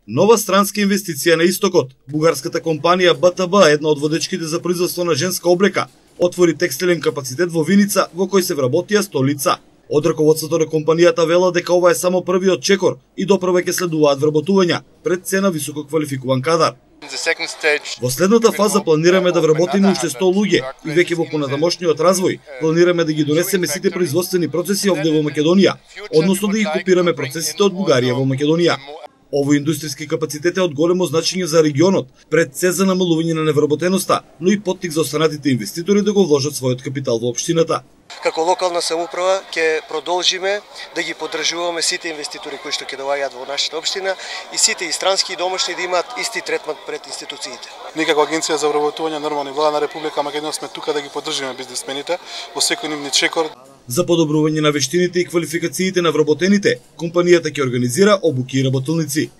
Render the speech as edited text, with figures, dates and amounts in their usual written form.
Нова странска инвестиција на истокот. Бугарската компанија БТБ, една од водечките за производство на женска облека, отвори текстилен капацитет во Виница, во кој се вработија 100 лица. Од раководството на компанијата вела дека ова е само првиот чекор и допрва ќе следуваат вработувања пред цена високо квалификуван кадар. Во следната фаза планираме да вработиме уште 100 луѓе и веќе во понатамошниот развој планираме да ги донесеме сите производствени процеси овде во Македонија, односно да ги копираме процесите од Бугарија во Македонија. Овој индустријски капацитет е од големо значење за регионот, пред се за намалување на невработеноста, но и поттик за останатите инвеститори да го вложат својот капитал во општината. Како локална самоуправа ќе продолжиме да ги поддржуваме сите инвеститори кои што ќе доаѓаат во нашата општина и сите и странски и домашни да имаат исти третман пред институциите. Ние како Агенција за вработување нормални влада на Република Македонија сме тука да ги поддржиме бизнисмените во секој нивни чекор. За подобрување на вештините и квалификациите на вработените, компанијата ќе организира обуки и работилници.